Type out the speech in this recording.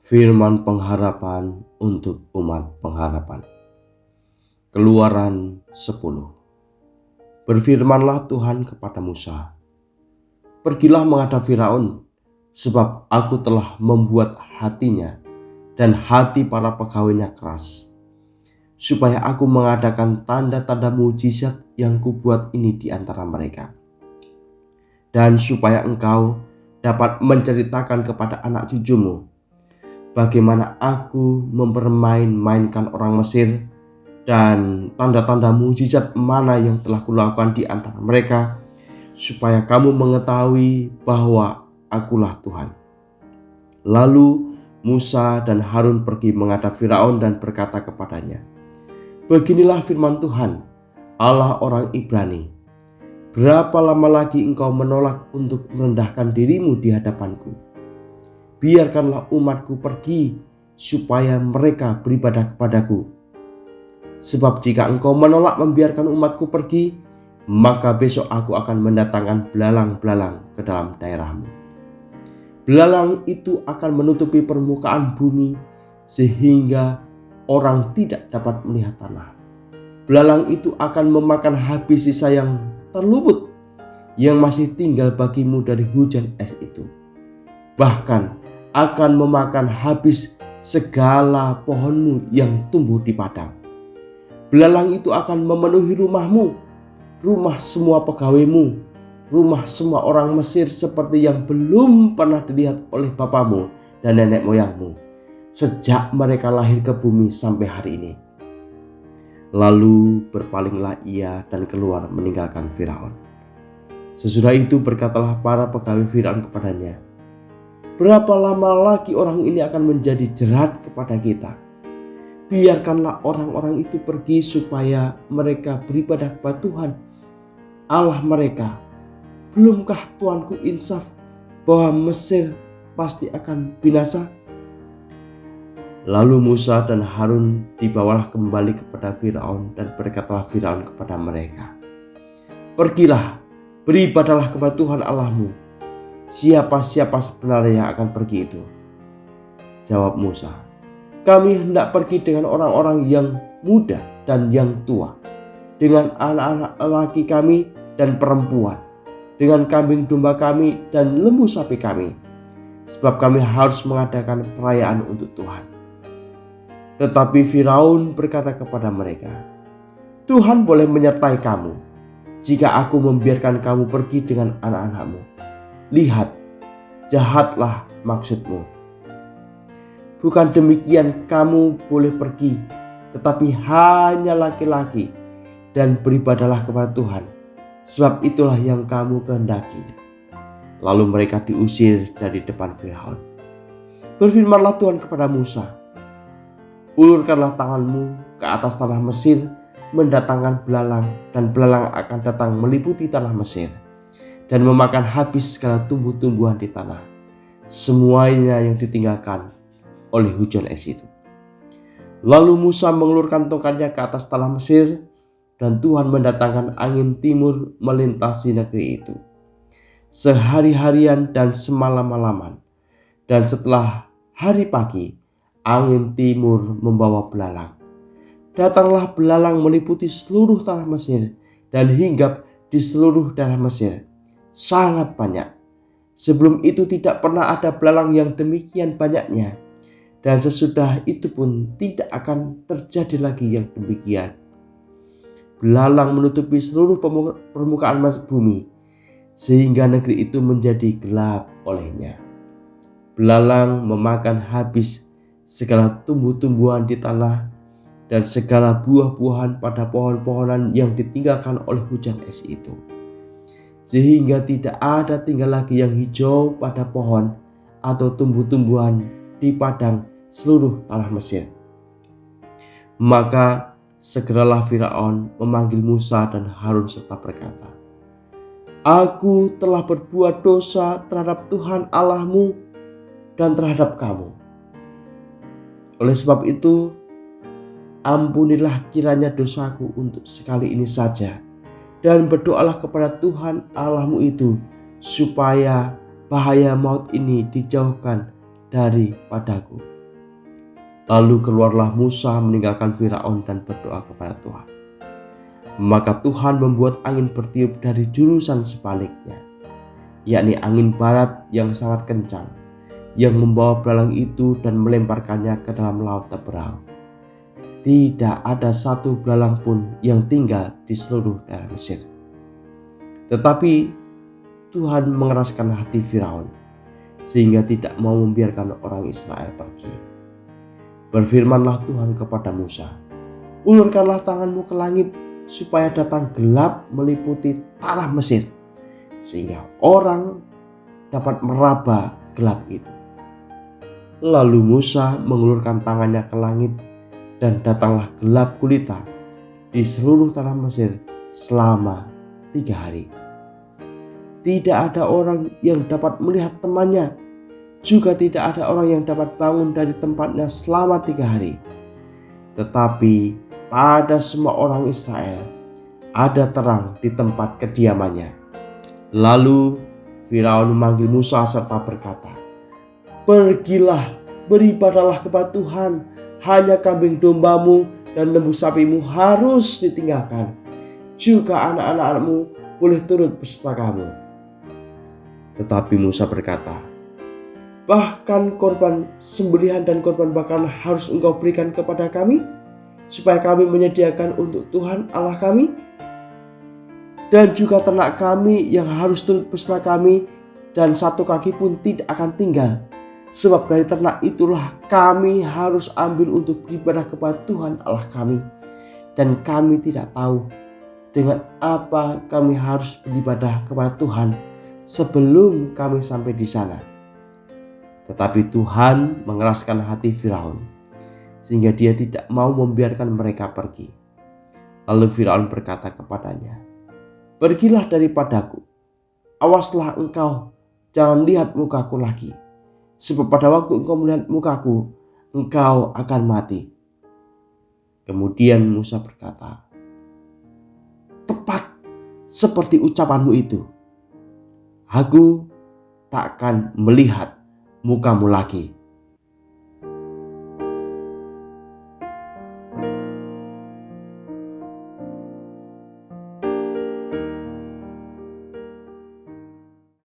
Firman pengharapan untuk umat pengharapan. Keluaran 10. Berfirmanlah Tuhan kepada Musa, "Pergilah menghadap Firaun, sebab aku telah membuat hatinya dan hati para pegawainya keras, supaya aku mengadakan tanda-tanda mujizat yang kubuat ini di antara mereka, dan supaya engkau dapat menceritakan kepada anak cucumu bagaimana aku mempermain-mainkan orang Mesir dan tanda-tanda mujizat mana yang telah kulakukan di antara mereka, supaya kamu mengetahui bahwa akulah Tuhan." Lalu Musa dan Harun pergi menghadap Firaun dan berkata kepadanya, "Beginilah firman Tuhan, Allah orang Ibrani, berapa lama lagi engkau menolak untuk merendahkan dirimu di hadapanku? Biarkanlah umatku pergi supaya mereka beribadah kepadaku. Sebab jika engkau menolak membiarkan umatku pergi, maka besok aku akan mendatangkan belalang-belalang ke dalam daerahmu. Belalang itu akan menutupi permukaan bumi sehingga orang tidak dapat melihat tanah. Belalang itu akan memakan habis sisa yang terluput yang masih tinggal bagimu dari hujan es itu. Bahkan akan memakan habis segala pohonmu yang tumbuh di padang. Belalang itu akan memenuhi rumahmu, rumah semua pegawaimu, rumah semua orang Mesir seperti yang belum pernah dilihat oleh bapamu dan nenek moyangmu sejak mereka lahir ke bumi sampai hari ini." Lalu berpalinglah ia dan keluar meninggalkan Firaun. Sesudah itu berkatalah para pegawai Firaun kepadanya, "Berapa lama lagi orang ini akan menjadi jerat kepada kita? Biarkanlah orang-orang itu pergi supaya mereka beribadah kepada Tuhan, Allah mereka. Belumkah Tuanku insaf bahwa Mesir pasti akan binasa?" Lalu Musa dan Harun dibawalah kembali kepada Firaun, dan berkatalah Firaun kepada mereka, "Pergilah, beribadahlah kepada Tuhan Allahmu. Siapa-siapa sebenarnya yang akan pergi itu?" Jawab Musa, "Kami hendak pergi dengan orang-orang yang muda dan yang tua, dengan anak-anak lelaki kami dan perempuan, dengan kambing domba kami dan lembu sapi kami, sebab kami harus mengadakan perayaan untuk Tuhan." Tetapi Firaun berkata kepada mereka, "Tuhan boleh menyertai kamu jika aku membiarkan kamu pergi dengan anak-anakmu. Lihat, jahatlah maksudmu. Bukan demikian, kamu boleh pergi, tetapi hanya laki-laki, dan beribadahlah kepada Tuhan, sebab itulah yang kamu kehendaki." Lalu mereka diusir dari depan Firaun. Berfirmanlah Tuhan kepada Musa, "Ulurkanlah tanganmu ke atas tanah Mesir, mendatangkan belalang, dan belalang akan datang meliputi tanah Mesir dan memakan habis segala tumbuh-tumbuhan di tanah, semuanya yang ditinggalkan oleh hujan es itu." Lalu Musa mengulurkan tongkatnya ke atas tanah Mesir, dan Tuhan mendatangkan angin timur melintasi negeri itu sehari-harian dan semalam-malaman. Dan setelah hari pagi, angin timur membawa belalang. Datanglah belalang meliputi seluruh tanah Mesir dan hinggap di seluruh daerah Mesir, sangat banyak. Sebelum itu tidak pernah ada belalang yang demikian banyaknya, dan sesudah itu pun tidak akan terjadi lagi yang demikian. Belalang menutupi seluruh permukaan bumi, sehingga negeri itu menjadi gelap olehnya. Belalang memakan habis segala tumbuh-tumbuhan di tanah dan segala buah-buahan pada pohon-pohonan yang ditinggalkan oleh hujan es itu, sehingga tidak ada tinggal lagi yang hijau pada pohon atau tumbuh-tumbuhan di padang seluruh tanah Mesir. Maka segeralah Firaun memanggil Musa dan Harun serta berkata, "Aku telah berbuat dosa terhadap Tuhan Allahmu dan terhadap kamu. Oleh sebab itu, ampunilah kiranya dosaku untuk sekali ini saja, dan berdoalah kepada Tuhan Allahmu itu, supaya bahaya maut ini dijauhkan daripadaku." Lalu keluarlah Musa meninggalkan Firaun dan berdoa kepada Tuhan. Maka Tuhan membuat angin bertiup dari jurusan sebaliknya, yakni angin barat yang sangat kencang, yang membawa belalang itu dan melemparkannya ke dalam laut Teberau. Tidak ada satu belalang pun yang tinggal di seluruh daerah Mesir. Tetapi Tuhan mengeraskan hati Firaun sehingga tidak mau membiarkan orang Israel pergi. Berfirmanlah Tuhan kepada Musa, "Ulurkanlah tanganmu ke langit supaya datang gelap meliputi tanah Mesir, sehingga orang dapat meraba gelap itu." Lalu Musa mengulurkan tangannya ke langit, dan datanglah gelap gulita di seluruh tanah Mesir selama 3 hari. Tidak ada orang yang dapat melihat temannya, juga tidak ada orang yang dapat bangun dari tempatnya selama 3 hari. Tetapi pada semua orang Israel ada terang di tempat kediamannya. Lalu Firaun memanggil Musa serta berkata, "Pergilah, beribadahlah kepada Tuhan. Hanya kambing dombamu dan lembu sapimu harus ditinggalkan. Juga anak-anakmu boleh turut beserta kamu." Tetapi Musa berkata, "Bahkan korban sembelihan dan korban bakaran harus engkau berikan kepada kami, supaya kami menyediakan untuk Tuhan Allah kami. Dan juga ternak kami yang harus turut beserta kami, dan satu kaki pun tidak akan tinggal. Sebab dari ternak itulah kami harus ambil untuk beribadah kepada Tuhan Allah kami. Dan kami tidak tahu dengan apa kami harus beribadah kepada Tuhan sebelum kami sampai di sana." Tetapi Tuhan mengeraskan hati Firaun sehingga dia tidak mau membiarkan mereka pergi. Lalu Firaun berkata kepadanya, "Pergilah daripadaku, awaslah engkau, jangan lihat mukaku lagi. Sebab pada waktu engkau melihat mukaku, engkau akan mati." Kemudian Musa berkata, "Tepat seperti ucapanmu itu, aku tak akan melihat mukamu lagi."